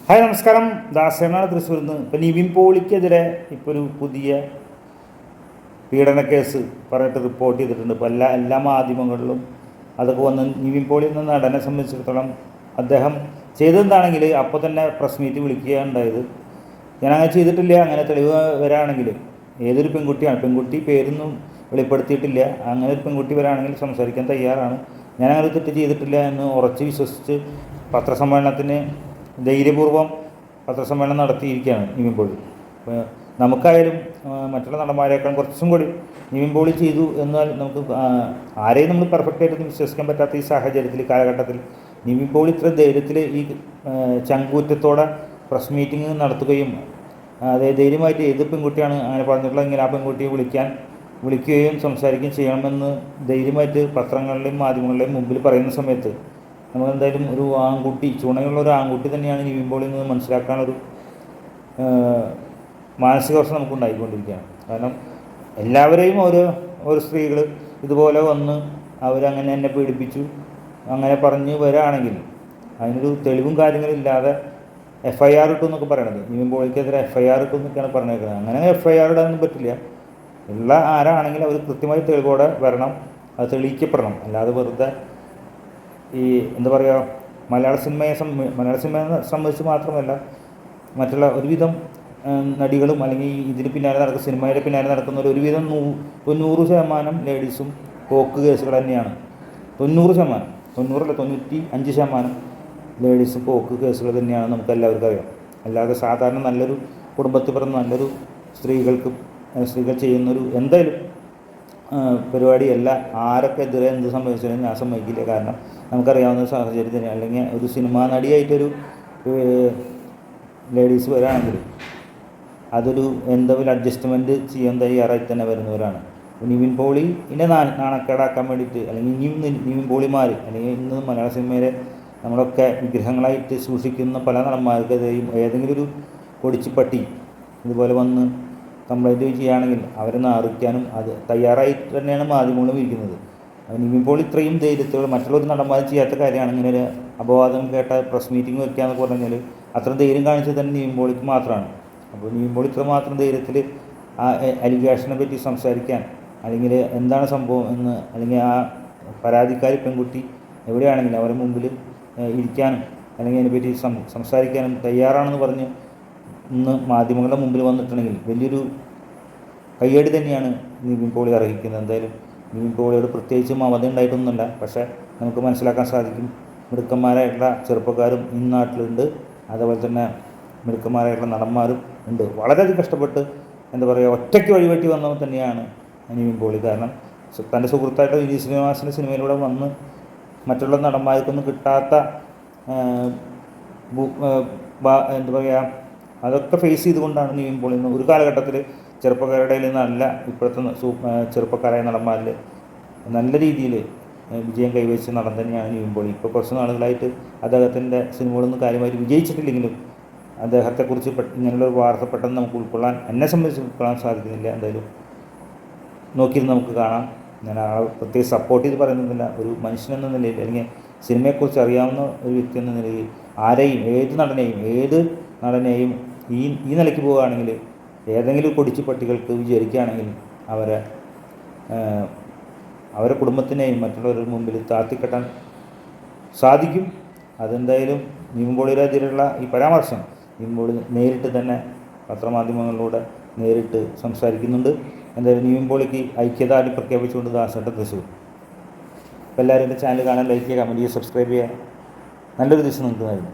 Hi നമസ്കാരം, ദാസനാണ് തൃശ്ശൂരിൽ നിന്ന്. ഇപ്പം നിവിൻ പോളിക്കെതിരെ ഇപ്പോൾ ഒരു പുതിയ പീഡന കേസ് പറഞ്ഞിട്ട് റിപ്പോർട്ട് ചെയ്തിട്ടുണ്ട്. ഇപ്പോൾ എല്ലാ മാധ്യമങ്ങളിലും അതൊക്കെ വന്ന് നിവിൻ പോളി എന്ന നടനെ സംബന്ധിച്ചിടത്തോളം അദ്ദേഹം ചെയ്തതെന്താണെങ്കിൽ അപ്പോൾ തന്നെ പ്രസ് മീറ്റ് വിളിക്കുകയാണ് ഉണ്ടായത്. ഞാനങ്ങനെ ചെയ്തിട്ടില്ല, അങ്ങനെ തെളിവ് വരാണെങ്കിൽ ഏതൊരു പെൺകുട്ടി പേരൊന്നും വെളിപ്പെടുത്തിയിട്ടില്ല, അങ്ങനെ ഒരു പെൺകുട്ടി വരാണെങ്കിൽ സംസാരിക്കാൻ തയ്യാറാണ്, ഞാനങ്ങനെ തെറ്റ് ചെയ്തിട്ടില്ല എന്ന് ഉറച്ച് വിശ്വസിച്ച് പത്രസമ്മേളനത്തിന് ധൈര്യപൂർവ്വം പത്രസമ്മേളനം നടത്തിയിരിക്കുകയാണ് നിവിൻ പോളി. നമുക്കായാലും മറ്റുള്ള നടന്മാരെക്കാൾ കുറച്ചും കൂടി നിവിൻ പോളി ചെയ്തു എന്നാൽ നമുക്ക് ആരെയും നമ്മൾ പെർഫെക്റ്റായിട്ട് വിശ്വസിക്കാൻ പറ്റാത്ത ഈ സാഹചര്യത്തിൽ, കാലഘട്ടത്തിൽ നിവിൻ പോളി ഇത്ര ധൈര്യത്തിൽ ഈ ചങ്കൂറ്റത്തോടെ പ്രസ് മീറ്റിംഗ് നടത്തുകയും അതേ ധൈര്യമായിട്ട് ഏത് പെൺകുട്ടിയാണ് അങ്ങനെ പറഞ്ഞിട്ടുള്ളതെങ്കിൽ ആ പെൺകുട്ടിയെ വിളിക്കുകയും സംസാരിക്കുകയും ചെയ്യണമെന്ന് ധൈര്യമായിട്ട് പത്രങ്ങളിലെയും മാധ്യമങ്ങളുടെയും മുമ്പിൽ പറയുന്ന സമയത്ത് നമുക്കെന്തായാലും ഒരു ആൺകുട്ടി, ചുണയുള്ള ഒരു ആൺകുട്ടി തന്നെയാണ് നിവിൻ പോളി എന്ന് മനസ്സിലാക്കാനൊരു മാനസികാവസ്ഥ നമുക്കുണ്ടായിക്കൊണ്ടിരിക്കുകയാണ്. കാരണം എല്ലാവരെയും ഓരോ സ്ത്രീകൾ ഇതുപോലെ വന്ന് അവരങ്ങനെ എന്നെ പീഡിപ്പിച്ചു അങ്ങനെ പറഞ്ഞ് വരികയാണെങ്കിൽ അതിനൊരു തെളിവും കാര്യങ്ങളില്ലാതെ FIR ഇട്ടു എന്നൊക്കെ പറയണത്, നിവിൻ പോളിക്കെതിരെ FIR ഇട്ടു എന്നൊക്കെയാണ് പറഞ്ഞേക്കുന്നത്. അങ്ങനെ FIR ഇടാനൊന്നും പറ്റില്ല. ഉള്ള ആരാണെങ്കിലും അവർ കൃത്യമായി തെളിവോടെ വരണം, അത് തെളിയിക്കപ്പെടണം. അല്ലാതെ വെറുതെ ഈ എന്താ പറയുക, മലയാള സിനിമയെ സംബന്ധിച്ച് മാത്രമല്ല മറ്റുള്ള ഒരുവിധം നടികളും അല്ലെങ്കിൽ ഇതിന് പിന്നാലെ സിനിമയുടെ പിന്നാലെ നടക്കുന്ന ഒരുവിധം 90% ലേഡീസും പോക്ക് കേസുകൾ തന്നെയാണ്. 95% ലേഡീസ് പോക്ക് കേസുകൾ തന്നെയാണ്, നമുക്ക് എല്ലാവർക്കും അറിയാം. അല്ലാതെ സാധാരണ നല്ലൊരു കുടുംബത്തിൽ പിറന്ന നല്ലൊരു സ്ത്രീകൾ ചെയ്യുന്നൊരു എന്തായാലും പരിപാടിയല്ല. ആരൊക്കെ എതിരെ എന്ത് സംഭവിച്ചാലും ഞാൻ സമ്മതിക്കില്ല. കാരണം നമുക്കറിയാവുന്ന സാഹചര്യത്തിന് അല്ലെങ്കിൽ ഒരു സിനിമാ നടിയായിട്ടൊരു ലേഡീസ് വരികയാണെങ്കിൽ അതൊരു എന്തെങ്കിലും അഡ്ജസ്റ്റ്മെൻറ്റ് ചെയ്യാൻ തയ്യാറായി തന്നെ വരുന്നവരാണ്. നിവിൻ പോളിനെ നാണക്കേടാക്കാൻ വേണ്ടിയിട്ട് അല്ലെങ്കിൽ ഇനിയും നിവിൻ പോളിമാർ അല്ലെങ്കിൽ ഇന്ന് മലയാള സിനിമയിലെ നമ്മളൊക്കെ വിഗ്രഹങ്ങളായിട്ട് സൂക്ഷിക്കുന്ന പല നടന്മാർക്കെതിരെയും ഏതെങ്കിലും ഒരു പൊടിച്ചിപ്പട്ടി ഇതുപോലെ വന്ന് കംപ്ലൈൻറ്റ് ചെയ്യുകയാണെങ്കിൽ അവരെ നാറിക്കാനും അത് തയ്യാറായിട്ട് തന്നെയാണ് മാധ്യമങ്ങളും ഇരിക്കുന്നത്. നിവിൻ പോളി ഇത്രയും ധൈര്യത്തോടെ മറ്റുള്ളൊരു നടന്മാരും ചെയ്യാത്ത കാര്യമാണ് ഇങ്ങനെ ഒരു അപവാദം കേട്ട പ്രസ് മീറ്റിംഗ് വയ്ക്കുക എന്നൊക്കെ പറഞ്ഞാൽ അത്ര ധൈര്യം കാണിച്ചത് തന്നെ നിവിൻ പോളിക്ക് മാത്രമാണ്. അപ്പോൾ നിവിൻ പോളി ഇത്രമാത്രം ധൈര്യത്തിൽ ആ അലിഗേഷനെ പറ്റി സംസാരിക്കാൻ അല്ലെങ്കിൽ എന്താണ് സംഭവം എന്ന് അല്ലെങ്കിൽ ആ പരാതിക്കാരി പെൺകുട്ടി എവിടെയാണെങ്കിലും അവരുടെ മുമ്പിൽ ഇരിക്കാനും അല്ലെങ്കിൽ അതിനെപ്പറ്റി സംസാരിക്കാനും തയ്യാറാണെന്ന് പറഞ്ഞ് ഇന്ന് മാധ്യമങ്ങളുടെ മുമ്പിൽ വന്നിട്ടുണ്ടെങ്കിൽ വലിയൊരു കയ്യടി തന്നെയാണ് നിവിൻ പോളി അർഹിക്കുന്നത്. എന്തായാലും നിവിൻ പോളിയോട് പ്രത്യേകിച്ച് മമത ഉണ്ടായിട്ടൊന്നുമില്ല, പക്ഷേ നമുക്ക് മനസ്സിലാക്കാൻ സാധിക്കും മിടുക്കന്മാരായിട്ടുള്ള ചെറുപ്പക്കാരും ഈ നാട്ടിലുണ്ട്, അതേപോലെ തന്നെ മിടുക്കന്മാരായിട്ടുള്ള നടന്മാരും ഉണ്ട്. വളരെയധികം കഷ്ടപ്പെട്ട് എന്താ പറയുക ഒറ്റയ്ക്ക് വഴിവെട്ടി വന്നവർ തന്നെയാണ് നിവിൻ പോളി. കാരണം തൻ്റെ സുഹൃത്തായിട്ട് വിനീത് ശ്രീനിവാസൻ്റെ സിനിമയിലൂടെ വന്ന് മറ്റുള്ള നടന്മാർക്കൊന്നും കിട്ടാത്ത എന്താ പറയുക അതൊക്കെ ഫേസ് ചെയ്തുകൊണ്ടാണ് നിവിൻ പോളി ഒരു കാലഘട്ടത്തിൽ ചെറുപ്പക്കാരുടെ നല്ല ഇപ്പോഴത്തെ ചെറുപ്പക്കാരായ നടന്മാരിൽ നല്ല രീതിയിൽ വിജയം കൈവരിച്ച നടൻ തന്നെയാണ് നിവിൻ പോളി. ഇപ്പോൾ കുറച്ച് നാളുകളായിട്ട് അദ്ദേഹത്തിൻ്റെ സിനിമകളൊന്നും കാര്യമായിട്ട് വിജയിച്ചിട്ടില്ലെങ്കിലും അദ്ദേഹത്തെക്കുറിച്ച് ഇങ്ങനെയുള്ള ഒരു വാർത്ത പെട്ടെന്ന് നമുക്ക് എന്നെ സംബന്ധിച്ച് ഉൾക്കൊള്ളാൻ സാധിക്കുന്നില്ല. എന്തായാലും നോക്കിയിരുന്ന് നമുക്ക് കാണാം. ഞാൻ ആളെ പ്രത്യേകിച്ച് സപ്പോർട്ട് ചെയ്ത് പറയുന്നില്ല. ഒരു മനുഷ്യനെന്ന നിലയിൽ അല്ലെങ്കിൽ സിനിമയെക്കുറിച്ച് അറിയാവുന്ന ഒരു വ്യക്തി എന്ന നിലയിൽ ആരെയും ഏത് നടനെയും ഈ നിലയ്ക്ക് പോവുകയാണെങ്കിൽ ഏതെങ്കിലും കൊടിച്ചു പട്ടികൾക്ക് വിചാരിക്കുകയാണെങ്കിൽ അവരെ കുടുംബത്തിനെയും മറ്റുള്ളവരുടെ മുമ്പിൽ താത്തിക്കെട്ടാൻ സാധിക്കും. അതെന്തായാലും നിവിൻ പോളിയെതിരെയുള്ള ഈ പരാമർശം നിവിൻ പോളി നേരിട്ട് തന്നെ പത്രമാധ്യമങ്ങളിലൂടെ നേരിട്ട് സംസാരിക്കുന്നുണ്ട്. എന്തായാലും നിവിൻ പോളിക്ക് ഐക്യദാർഢ്യം പ്രഖ്യാപിച്ചുകൊണ്ട് ദാസേട്ടൻ തൃശ്ശൂർ. അപ്പോൾ എല്ലാവരും എൻ്റെ ചാനൽ കാണാൻ, ലൈക്ക് ചെയ്യുക, കമൻറ്റ് ചെയ്യുക, സബ്സ്ക്രൈബ് ചെയ്യുക. നല്ലൊരു ദിവസം നിങ്ങൾക്ക് നൽകുന്നു.